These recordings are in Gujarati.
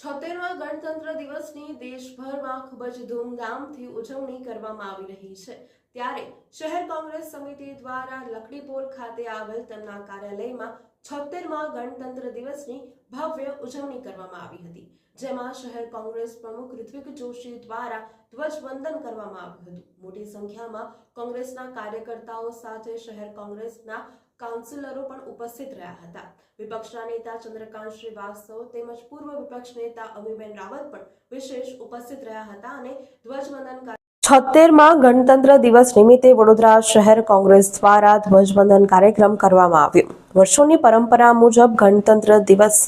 76મા ગણતંત્ર દિવસની દેશભરમાં ખૂબ જ ધૂમધામથી ઉજવણી કરવામાં આવી રહી છે। ત્યારે શહેર કોંગ્રેસ સમિતિ દ્વારા લખડીપોર ખાતે આવેલ તેમના કાર્યાલયમાં 76મા ગણતંત્ર દિવસની ભવ્ય ઉજવણી કરવામાં આવી હતી, જેમાં શહેર કોંગ્રેસ પ્રમુખ ઋત્વિક જોશી દ્વારા ધ્વજવંદન કરવામાં આવ્યું હતું। મોટી સંખ્યામાં કોંગ્રેસના કાર્યકર્તાઓ સાથે શહેર કોંગ્રેસના કાઉન્સિલરો પણ ઉપસ્થિત રહ્યા હતા। વિપક્ષના નેતા ચંદ્રકાંત શ્રીવાસ્તવ તેમજ પૂર્વ વિપક્ષ નેતા અમીબેન રાવત પણ વિશેષ ઉપસ્થિત રહ્યા હતા અને ધ્વજવંદન 76મા ગણતંત્ર દિવસ નિમિત્તે વડોદરા શહેર કોંગ્રેસ દ્વારા ધ્વજવંદન કાર્યક્રમ કરવામાં આવ્યો। વર્ષોની પરંપરા મુજબ ગણતંત્ર દિવસ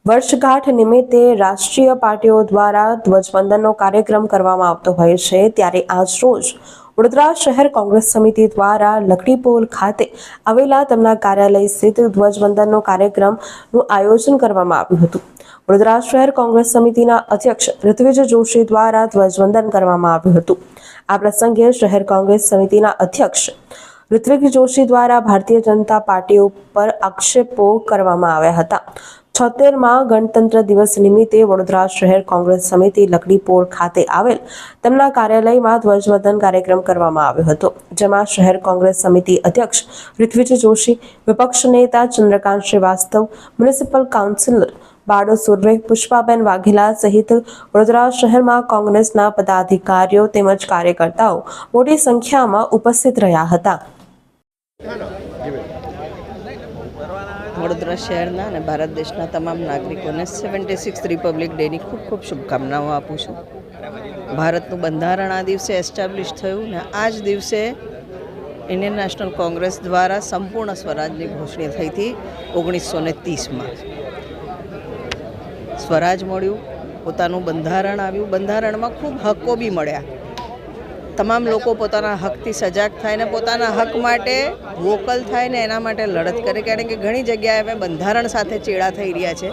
વર્ષગાંઠ નિમિત્તે રાષ્ટ્રીય પાર્ટીઓ દ્વારા ધ્વજવંદનનો કાર્યક્રમ કરવામાં આવતો હોય છે, ત્યારે આજ રોજ વડોદરા શહેર કોંગ્રેસ સમિતિ દ્વારા લખડીપોર ખાતે આવેલા તેમના કાર્યાલય સ્થિત ધ્વજવંદનનો કાર્યક્રમનું આયોજન કરવામાં આવ્યું હતું। વડોદરા શહેર કોંગ્રેસ સમિતિના અધ્યક્ષ ઋત્વિક જોશી દ્વારા ધ્વજવંદન કરવામાં આવ્યું હતું। આ પ્રસંગે શહેર કોંગ્રેસ સમિતિના અધ્યક્ષ ઋત્વિક જોશી દ્વારા ભારતીય જનતા પાર્ટી ઉપર આક્ષેપો કરવામાં આવ્યા હતા। 76મા ગણતંત્ર દિવસ નિમિત્તે વડોદરા શહેર કોંગ્રેસ સમિતિ લખડીપોર ખાતે આવેલ તેમના કાર્યાલયમાં ધ્વજવંદન કાર્યક્રમ કરવામાં આવ્યો હતો, જેમાં શહેર કોંગ્રેસ સમિતિ અધ્યક્ષ ઋત્વિક જોશી, વિપક્ષ નેતા ચંદ્રકાંત શ્રીવાસ્તવ, મ્યુનિસિપલ કાઉન્સિલર બાળો સુર્વે, પુષ્પાબેન વાઘેલા સહિત વડોદરા શહેરમાં કોંગ્રેસના પદાધિકારીઓ તેમજ કાર્યકર્તાઓ મોટી સંખ્યામાં ઉપસ્થિત રહ્યા હતા। વડોદરા શહેરના અને ભારત દેશના તમામ નાગરિકોને 76th રિપબ્લિક ડેની ખૂબ ખૂબ શુભકામનાઓ આપું છું। ભારતનું બંધારણ આ દિવસે એસ્ટાબ્લિશ થયું ને આ જ દિવસે ઇન્ડિયન નેશનલ કોંગ્રેસ દ્વારા સંપૂર્ણ સ્વરાજની ઘોષણા થઈ હતી 1930માં। સ્વરાજ મળ્યું, પોતાનું બંધારણ આવ્યું, બંધારણમાં ખૂબ હકો બી મળ્યા। તમામ લોકો પોતાના હકથી સજાગ થાય ને પોતાના હક માટે વોકલ થાય ને એના માટે લડત કરે, કારણ કે ઘણી જગ્યાએ હવે બંધારણ સાથે ચેડા થઈ રહ્યા છે,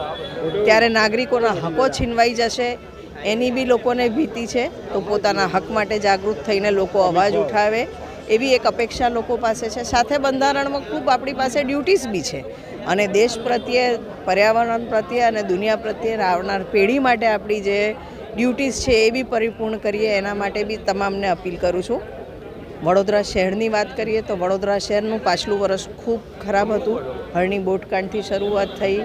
ત્યારે નાગરિકોના હકો છીનવાઈ જશે એની બી લોકોને ભીતિ છે। તો પોતાના હક માટે જાગૃત થઈને લોકો અવાજ ઉઠાવે એવી એક અપેક્ષા લોકો પાસે છે। સાથે બંધારણમાં ખૂબ આપણી પાસે ડ્યુટીઝ બી છે અને દેશ પ્રત્યે, પર્યાવરણ પ્રત્યે અને દુનિયા પ્રત્યે આવનાર પેઢી માટે આપણી જે ડ્યુટીઝ છે એ બી પરિપૂર્ણ કરીએ એના માટે બી તમામને અપીલ કરું છું। વડોદરા શહેરની વાત કરીએ તો વડોદરા શહેરનું પાછલું વર્ષ ખૂબ ખરાબ હતું। હરણી બોટકાંડથી શરૂઆત થઈ,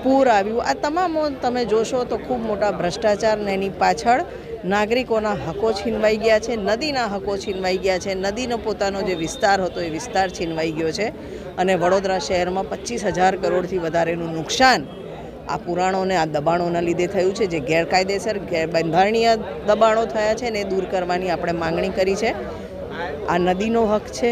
પૂર આવ્યું, આ તમામ તમે જોશો તો ખૂબ મોટા ભ્રષ્ટાચાર ને એની પાછળ નાગરિકોના હકો છીનવાઈ ગયા છે, નદીના હકો છીનવાઈ ગયા છે, નદીનો પોતાનો જે વિસ્તાર હતો એ વિસ્તાર છીનવાઈ ગયો છે અને વડોદરા શહેરમાં 25,000 કરોડથી વધારેનું નુકસાન આ પુરાણોને, આ દબાણોના લીધે થયું છે, જે ગેરકાયદેસર બંધારણીય દબાણો થયા છે ને એ દૂર કરવાની આપણે માંગણી કરી છે। આ નદીનો હક છે,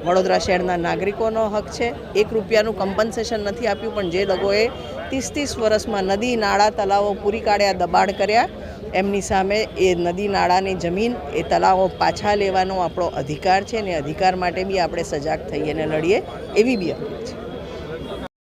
વડોદરા શહેરના નાગરિકોનો હક છે। 1 રૂપિયાનું કમ્પન્સેશન નથી આપ્યું, પણ જે લોકોએ 30 વર્ષમાં નદી, નાળા, તલાવો પૂરી કાઢ્યા, દબાણ કર્યા, એમની સામે એ નદી નાળાની જમીન, એ તલાવો પાછા લેવાનો આપણો અધિકાર છે ને અધિકાર માટે બી આપણે સજાગ થઈએ અને લડીએ એવી બી અપીલ છે।